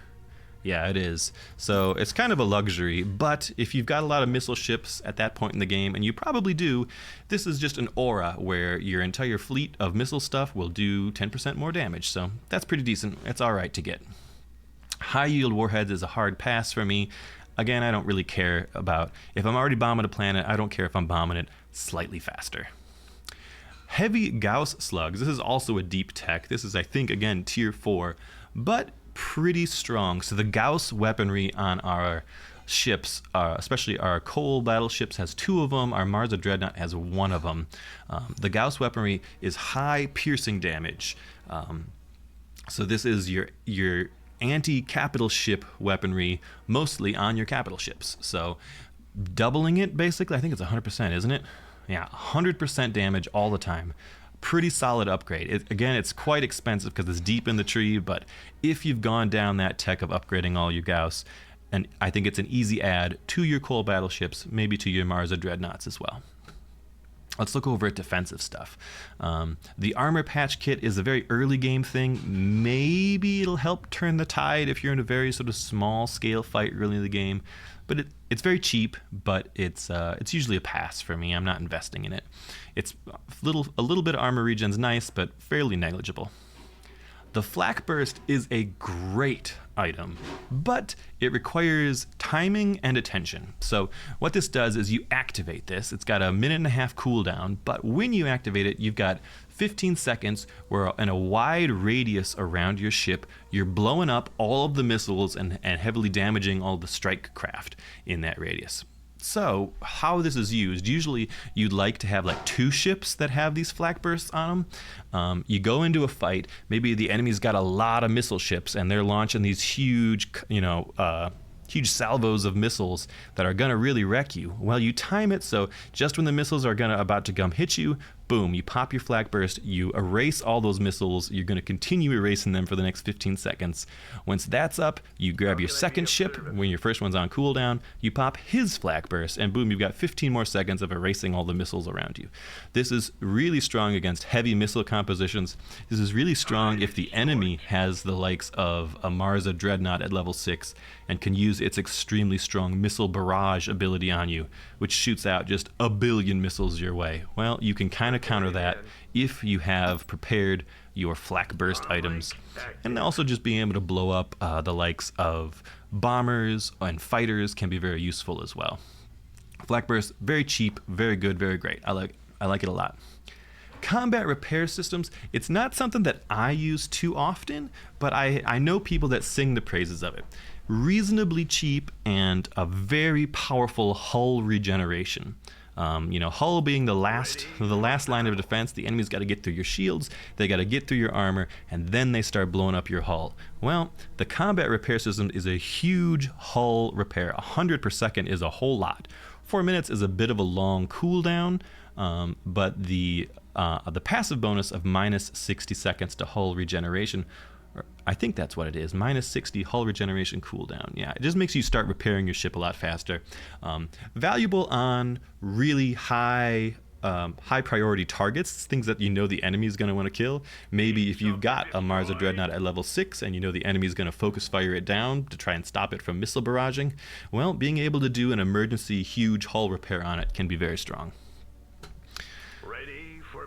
Yeah, it is. So it's kind of a luxury, but if you've got a lot of missile ships at that point in the game, and you probably do, this is just an aura where your entire fleet of missile stuff will do 10% more damage. So that's pretty decent. It's all right to get. High yield warheads is a hard pass for me. Again, I don't really care about, if I'm already bombing a planet, I don't care if I'm bombing it slightly faster. Heavy Gauss slugs, this is also a deep tech. This is, I think, again, tier 4, but pretty strong. So the Gauss weaponry on our ships, especially our coal battleships, has 2 of them. Our Mars Dreadnought has 1 of them. The Gauss weaponry is high piercing damage. So this is your anti-capital ship weaponry, mostly on your capital ships. So doubling it, basically, I think it's 100%, isn't it? Yeah, 100% damage all the time. Pretty solid upgrade. Again, it's quite expensive because it's deep in the tree, but if you've gone down that tech of upgrading all your Gauss, and I think it's an easy add to your coal battleships, maybe to your Mars Dreadnoughts as well. Let's look over at defensive stuff. The armor patch kit is a very early game thing. Maybe it'll help turn the tide if you're in a very sort of small scale fight early in the game. But it's very cheap, but it's usually a pass for me. I'm not investing in it. It's a little bit of armor regen's nice, but fairly negligible. The Flak Burst is a great item, but it requires timing and attention. So what this does is you activate this. It's got a 1.5-minute cooldown, but when you activate it, you've got 15 seconds where in a wide radius around your ship, you're blowing up all of the missiles and heavily damaging all the strike craft in that radius. So how this is used, usually you'd like to have like 2 ships that have these flak bursts on them. You go into a fight, maybe the enemy's got a lot of missile ships and they're launching these huge, huge salvos of missiles that are gonna really wreck you. Well, you time it so just when the missiles are about to come hit you, boom, you pop your flak burst, you erase all those missiles, you're going to continue erasing them for the next 15 seconds. Once that's up, you grab your second ship, when your first one's on cooldown, you pop his flak burst, and boom, you've got 15 more seconds of erasing all the missiles around you. This is really strong against heavy missile compositions. This is really strong if the enemy has the likes of a Mars Dreadnought at level 6 and can use its extremely strong missile barrage ability on you, which shoots out just a billion missiles your way. Well, you can kind of counter that if you have prepared your flak burst items, and also just being able to blow up the likes of bombers and fighters can be very useful as well. Flak burst, very cheap, very good, very great. I like it a lot. Combat repair systems, it's not something that I use too often, but I know people that sing the praises of it. Reasonably cheap and a very powerful hull regeneration. Hull being the last line of defense. The enemy's got to get through your shields, they got to get through your armor, and then they start blowing up your hull. Well, the combat repair system is a huge hull repair. 100 per second is a whole lot. 4 minutes is a bit of a long cooldown, but the passive bonus of minus 60 seconds to hull regeneration, I think that's what it is, minus 60 hull regeneration cooldown. Yeah, it just makes you start repairing your ship a lot faster. Valuable on really high priority targets, things that you know the enemy is going to want to kill. Maybe if you've got a Mars Dreadnought at level 6 and you know the enemy is going to focus fire it down to try and stop it from missile barraging, well, being able to do an emergency huge hull repair on it can be very strong.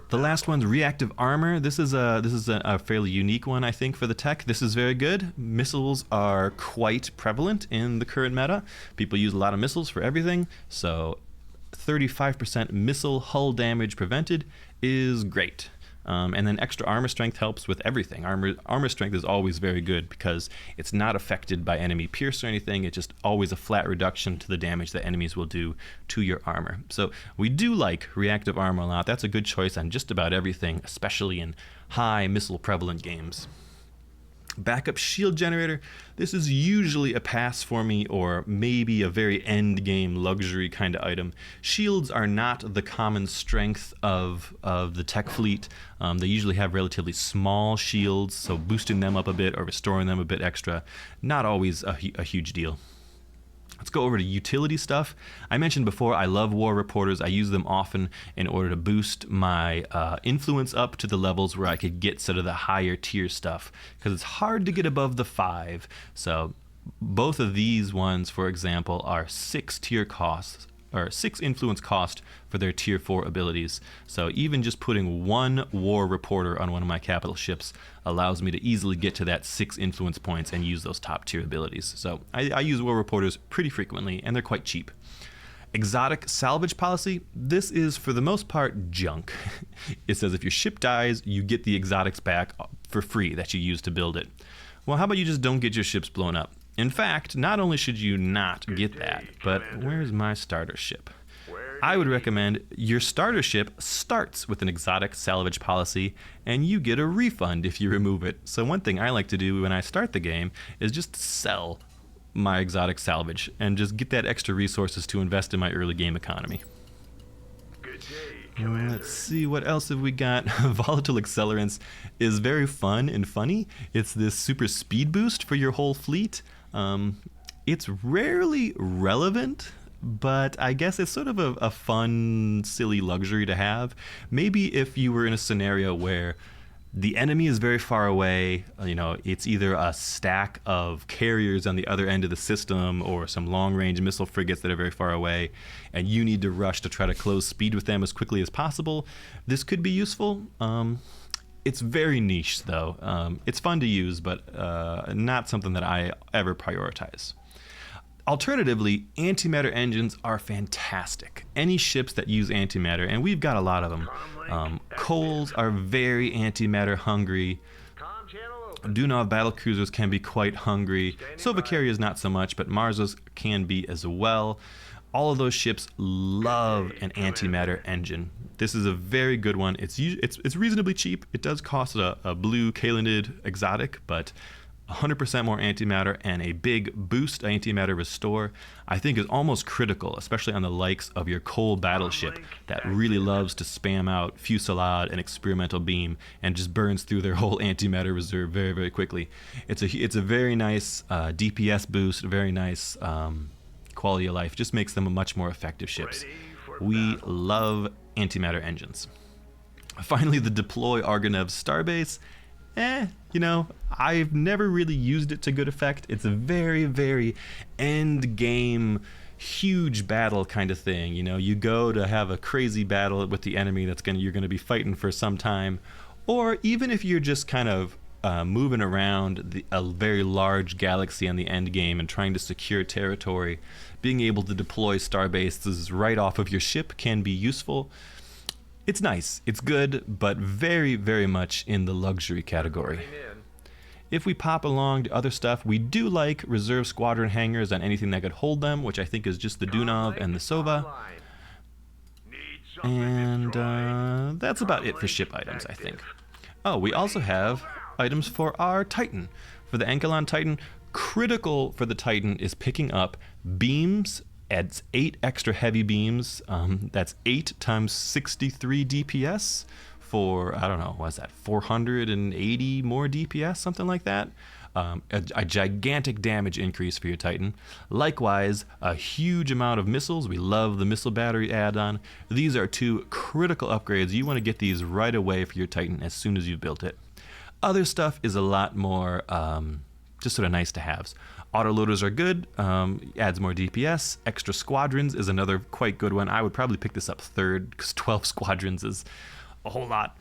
The last one's reactive armor. This is a fairly unique one, I think, for the tech. This is very good. Missiles are quite prevalent in the current meta. People use a lot of missiles for everything, so 35% missile hull damage prevented is great. And then extra armor strength helps with everything. Armor strength is always very good because it's not affected by enemy pierce or anything. It's just always a flat reduction to the damage that enemies will do to your armor. So we do like reactive armor a lot. That's a good choice on just about everything, especially in high missile prevalent games. Backup shield generator. This is usually a pass for me, or maybe a very end game luxury kind of item. Shields are not the common strength of the tech fleet. They usually have relatively small shields, so boosting them up a bit or restoring them a bit extra, not always a huge deal. Let's go over to utility stuff. I mentioned before I love war reporters. I use them often in order to boost my influence up to the levels where I could get sort of the higher tier stuff, because it's hard to get above the 5. So both of these ones, for example, are 6 tier costs, or 6 influence cost for their tier 4 abilities. So even just putting 1 war reporter on one of my capital ships allows me to easily get to that 6 influence points and use those top tier abilities. So I use war reporters pretty frequently, and they're quite cheap. Exotic salvage policy. This is for the most part junk. It says if your ship dies, you get the exotics back for free that you used to build it. Well, how about you just don't get your ships blown up? In fact, not only should you not get that, but where's my starter ship? I would recommend your starter ship starts with an exotic salvage policy, and you get a refund if you remove it. So one thing I like to do when I start the game is just sell my exotic salvage and just get that extra resources to invest in my early game economy. Let's see, what else have we got? Volatile accelerants is very fun and funny. It's this super speed boost for your whole fleet. It's rarely relevant, but I guess it's sort of a fun, silly luxury to have. Maybe if you were in a scenario where the enemy is very far away, it's either a stack of carriers on the other end of the system or some long-range missile frigates that are very far away, and you need to rush to try to close speed with them as quickly as possible. This could be useful. It's very niche, though. It's fun to use, but not something that I ever prioritize. Alternatively, antimatter engines are fantastic. Any ships that use antimatter, and we've got a lot of them. Coals are very antimatter hungry. Dunov battlecruisers can be quite hungry. Sova carriers not so much, but Marzos can be as well. All of those ships love an antimatter engine. This is a very good one. It's reasonably cheap. It does cost a blue Kalinid exotic, but 100% more antimatter and a big boost antimatter restore, I think, is almost critical, especially on the likes of your coal battleship that really loves to spam out fusillade and experimental beam and just burns through their whole antimatter reserve very, very quickly. It's a very nice DPS boost, very nice quality of life. Just makes them a much more effective ships. We love antimatter engines. Finally, the deploy Argonev starbase. I've never really used it to good effect. It's a very, very end game, huge battle kind of thing. You go to have a crazy battle with the enemy you're gonna be fighting for some time, or even if you're just kind of moving around a very large galaxy on the end game and trying to secure territory, being able to deploy starbases right off of your ship can be useful. It's nice, it's good, but very, very much in the luxury category. If we pop along to other stuff, we do like reserve squadron hangars on anything that could hold them, which I think is just the Dunov and the Sova. And that's about it for ship items, I think. Oh, we also have items for our Titan. For the Enkelon Titan, critical for the Titan is picking up beams. Adds 8 extra heavy beams. That's 8 times 63 DPS for, I don't know, what's that, 480 more DPS, something like that. A gigantic damage increase for your Titan. Likewise, a huge amount of missiles. We love the missile battery add-on. These are 2 critical upgrades. You want to get these right away for your Titan as soon as you've built it. Other stuff is a lot more just sort of nice to haves. Autoloaders are good, adds more DPS. Extra squadrons is another quite good one. I would probably pick this up third, because 12 squadrons is a whole lot.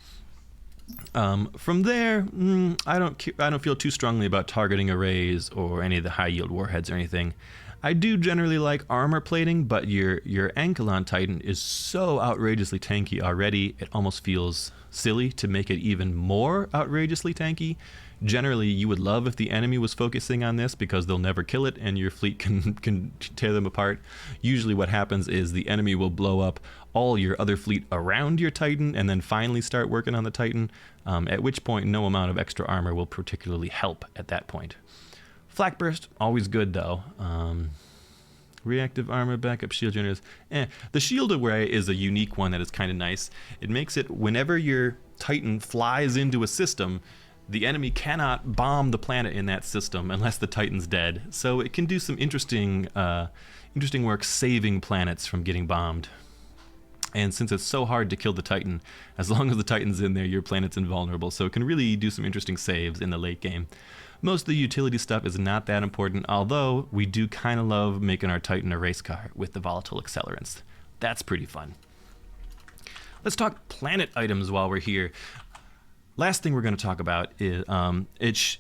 From there, I don't feel too strongly about targeting arrays or any of the high yield warheads or anything. I do generally like armor plating, but your Ankylon Titan is so outrageously tanky already, it almost feels silly to make it even more outrageously tanky. Generally, you would love if the enemy was focusing on this because they'll never kill it and your fleet can tear them apart. Usually what happens is the enemy will blow up all your other fleet around your Titan and then finally start working on the Titan, at which point no amount of extra armor will particularly help at that point. Flak Burst, always good though. Reactive armor, backup shield generators. The shield array is a unique one that is kind of nice. It makes it whenever your Titan flies into a system, the enemy cannot bomb the planet in that system unless the Titan's dead. So it can do some interesting work saving planets from getting bombed. And since it's so hard to kill the Titan, as long as the Titan's in there, your planet's invulnerable. So it can really do some interesting saves in the late game. Most of the utility stuff is not that important, although we do kind of love making our Titan a race car with the volatile accelerants. That's pretty fun. Let's talk planet items while we're here. Last thing we're going to talk about is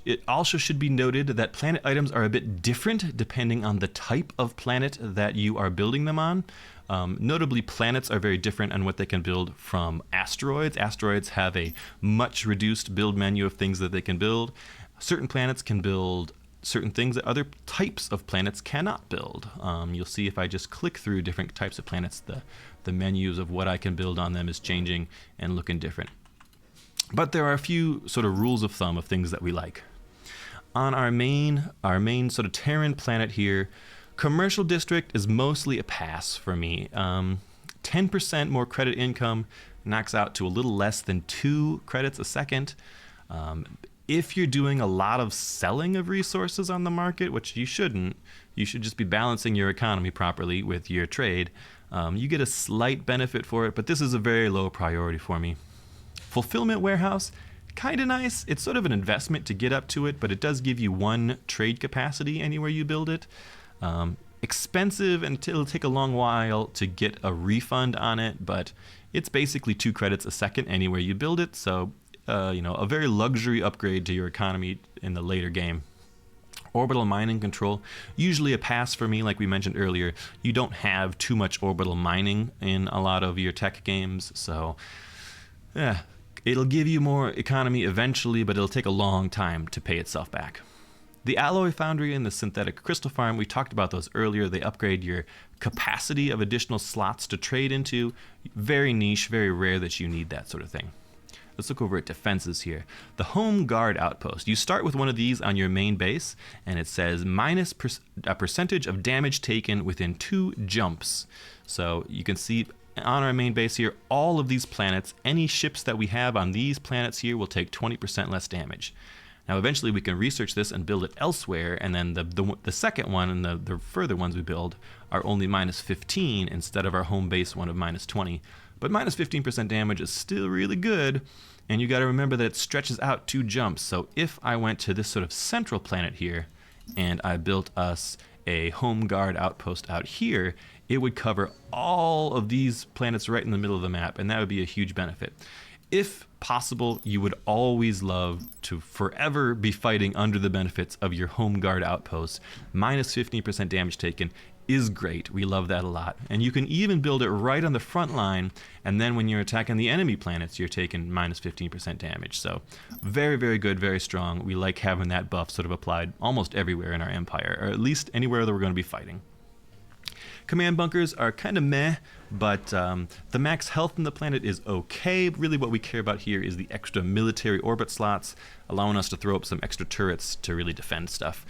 it also should be noted that planet items are a bit different depending on the type of planet that you are building them on. Notably, planets are very different on what they can build from asteroids. Asteroids have a much reduced build menu of things that they can build. Certain planets can build certain things that other types of planets cannot build. You'll see if I just click through different types of planets, the menus of what I can build on them is changing and looking different. But there are a few sort of rules of thumb of things that we like. On our main sort of Terran planet here, commercial district is mostly a pass for me. 10% more credit income knocks out to a little less than 2 credits a second. If you're doing a lot of selling of resources on the market, which you shouldn't, you should just be balancing your economy properly with your trade. You get a slight benefit for it, but this is a very low priority for me. Fulfillment warehouse, kind of nice. It's sort of an investment to get up to it, but it does give you 1 trade capacity anywhere you build it. Expensive, and it'll take a long while to get a refund on it, but it's basically 2 credits a second anywhere you build it, so a very luxury upgrade to your economy in the later game. Orbital mining control, usually a pass for me, like we mentioned earlier. You don't have too much orbital mining in a lot of your tech games, so yeah. It'll give you more economy eventually, but it'll take a long time to pay itself back. The alloy foundry and the synthetic crystal farm, we talked about those earlier. They upgrade your capacity of additional slots to trade into. Very niche, very rare that you need that sort of thing. Let's look over at defenses here. The home guard outpost. You start with one of these on your main base, and it says minus a percentage of damage taken within 2 jumps. So you can see on our main base here, all of these planets, any ships that we have on these planets here will take 20% less damage. Now eventually we can research this and build it elsewhere, and then the second one and the further ones we build are only minus 15 instead of our home base one of minus 20. But minus 15% damage is still really good, and you got to remember that it stretches out 2 jumps. So if I went to this sort of central planet here and I built us a home guard outpost out here, it would cover all of these planets right in the middle of the map, and that would be a huge benefit. If possible, you would always love to forever be fighting under the benefits of your home guard outposts. Minus 15% damage taken is great. We love that a lot. And you can even build it right on the front line, and then when you're attacking the enemy planets, you're taking minus 15% damage. So very, very good, very strong. We like having that buff sort of applied almost everywhere in our empire, or at least anywhere that we're going to be fighting. Command bunkers are kind of meh, but the max health in the planet is okay. Really what we care about here is the extra military orbit slots, allowing us to throw up some extra turrets to really defend stuff.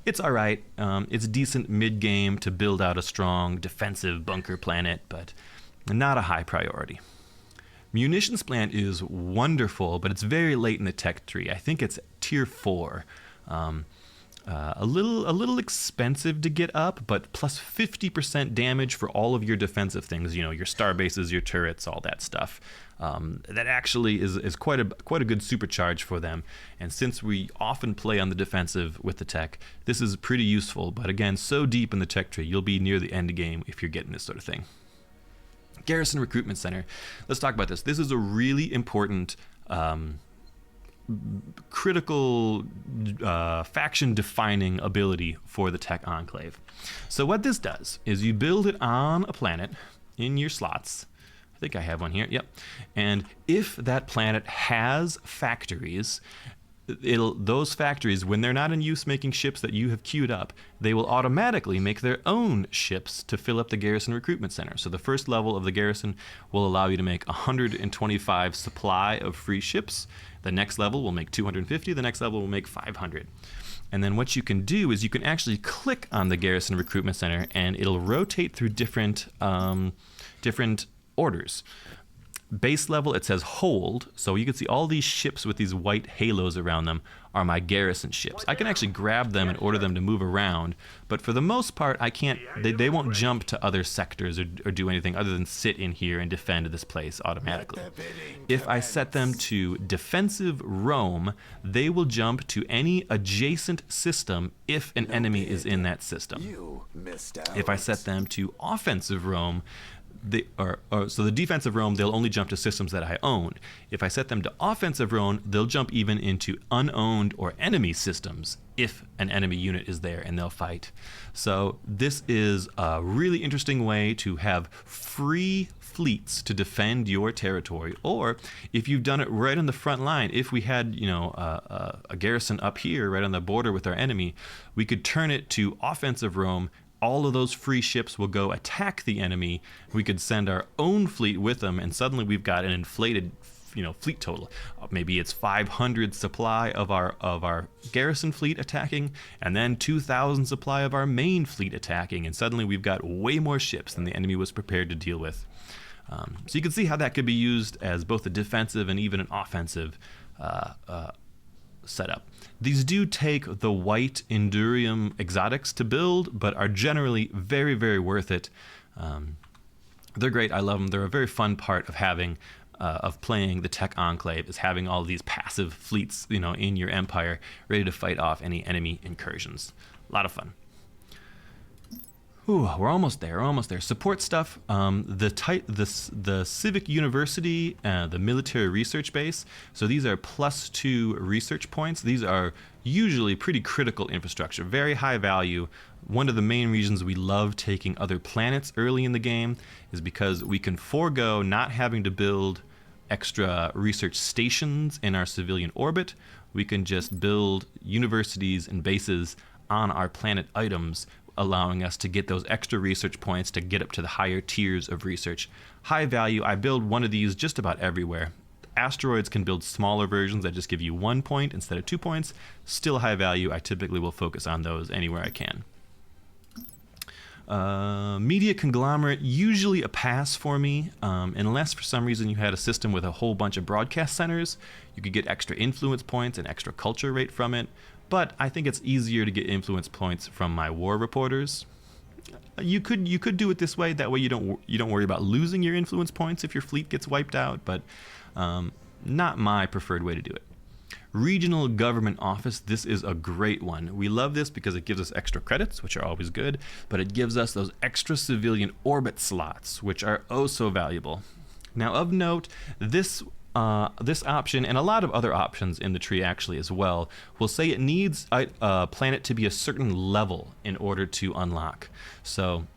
It's alright. It's decent mid-game to build out a strong defensive bunker planet, but not a high priority. Munitions plant is wonderful, but it's very late in the tech tree. I think it's tier 4. A little expensive to get up, but plus 50% damage for all of your defensive things, your star bases, your turrets, all that stuff. That actually is quite a good supercharge for them. And since we often play on the defensive with the tech, this is pretty useful. But again, so deep in the tech tree, you'll be near the end game if you're getting this sort of thing. Garrison Recruitment Center. Let's talk about this. This is a really important critical faction-defining ability for the TEC Enclave. So what this does is you build it on a planet in your slots. I think I have one here. Yep. And if that planet has factories, those factories, when they're not in use making ships that you have queued up, they will automatically make their own ships to fill up the garrison recruitment center. So the first level of the garrison will allow you to make 125 supply of free ships. The next level will make 250. The next level will make 500. And then what you can do is you can actually click on the garrison recruitment center, and it'll rotate through different orders. Base level, it says hold, so you can see all these ships with these white halos around them are my garrison ships. I can actually grab them and order them to move around, but for the most part, I can't. They won't jump to other sectors or do anything other than sit in here and defend this place automatically. If I set them to defensive roam, they will jump to any adjacent system if an enemy is in that system. If I set them to offensive roam, so the defensive roam, they'll only jump to systems that I own. If I set them to offensive roam, they'll jump even into unowned or enemy systems if an enemy unit is there, and they'll fight. So this is a really interesting way to have free fleets to defend your territory. Or if you've done it right on the front line, if we had a garrison up here right on the border with our enemy, we could turn it to offensive roam. All of those free ships will go attack the enemy. We could send our own fleet with them, and suddenly we've got an inflated, fleet total. Maybe it's 500 supply of our garrison fleet attacking, and then 2,000 supply of our main fleet attacking, and suddenly we've got way more ships than the enemy was prepared to deal with. So you can see how that could be used as both a defensive and even an offensive setup. These do take the white Endurium exotics to build, but are generally very, very worth it. They're great. I love them. They're a very fun part of playing the TEC Enclave, is having all these passive fleets, in your empire, ready to fight off any enemy incursions. A lot of fun. Ooh, we're almost there. Support stuff. The Civic University, the military research base. So these are +2 research points. These are usually pretty critical infrastructure, very high value. One of the main reasons we love taking other planets early in the game is because we can forego not having to build extra research stations in our civilian orbit. We can just build universities and bases on our planet items, allowing us to get those extra research points to get up to the higher tiers of research. High value. I build one of these just about everywhere. Asteroids can build smaller versions that just give you 1 point instead of 2 points. Still high value. I typically will focus on those anywhere I can. Media conglomerate, usually a pass for me, unless for some reason you had a system with a whole bunch of broadcast centers. You could get extra influence points and extra culture rate from it. But I think it's easier to get influence points from my war reporters. You could do it this way. That way you don't worry about losing your influence points if your fleet gets wiped out. But not my preferred way to do it. Regional Government Office. This is a great one. We love this because it gives us extra credits, which are always good. But it gives us those extra civilian orbit slots, which are oh so valuable. Now, of note, this option, and a lot of other options in the tree actually as well, will say it needs a planet to be a certain level in order to unlock. So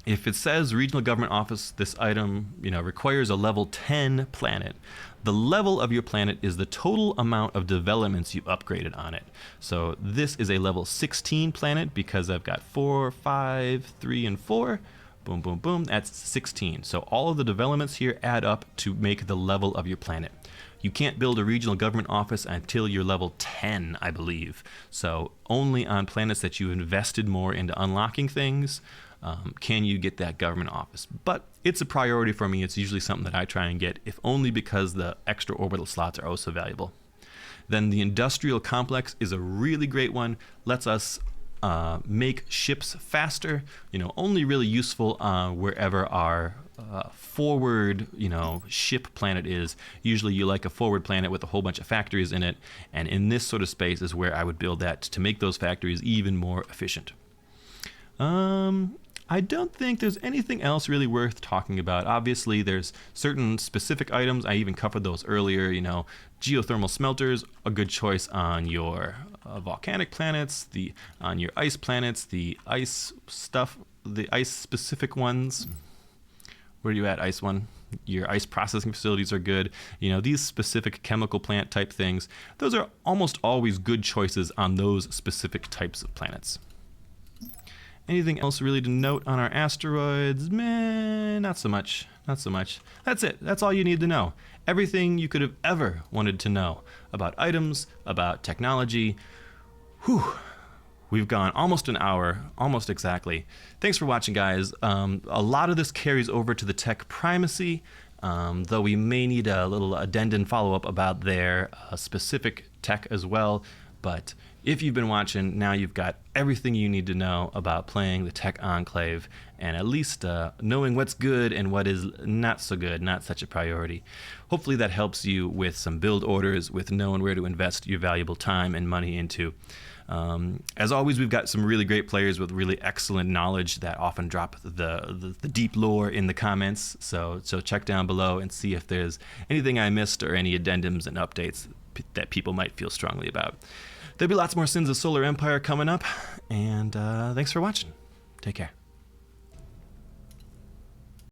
if it says Regional Government Office, this item requires a level 10 planet, the level of your planet is the total amount of developments you've upgraded on it. So this is a level 16 planet because I've got 4, 5, 3, and 4. Boom, boom, boom. That's 16. So all of the developments here add up to make the level of your planet. You can't build a regional government office until you're level 10, I believe. So only on planets that you invested more into unlocking things can you get that government office. But it's a priority for me. It's usually something that I try and get, if only because the extra orbital slots are oh so valuable. Then the industrial complex is a really great one. Lets us make ships faster, only really useful wherever our forward, ship planet is. Usually you like a forward planet with a whole bunch of factories in it, and in this sort of space is where I would build that to make those factories even more efficient. I don't think there's anything else really worth talking about. Obviously, there's certain specific items. I even covered those earlier. Geothermal smelters, a good choice on your volcanic planets, on your ice planets, the ice stuff, the ice specific ones. Where are you at, ice one? Your ice processing facilities are good. These specific chemical plant type things, those are almost always good choices on those specific types of planets. Anything else really to note on our asteroids? Meh, not so much. Not so much. That's it. That's all you need to know. Everything you could have ever wanted to know about items, about technology. Whew. We've gone almost an hour, almost exactly. Thanks for watching, guys. A lot of this carries over to the TEC primacy, though we may need a little addendum follow-up about their specific tech as well. But if you've been watching, now you've got everything you need to know about playing the TEC Enclave, and at least knowing what's good and what is not so good, not such a priority. Hopefully that helps you with some build orders, with knowing where to invest your valuable time and money into. As always, we've got some really great players with really excellent knowledge that often drop the deep lore in the comments. So check down below and see if there's anything I missed or any addendums and updates that people might feel strongly about. There'll be lots more Sins of Solar Empire coming up, and thanks for watching. Take care.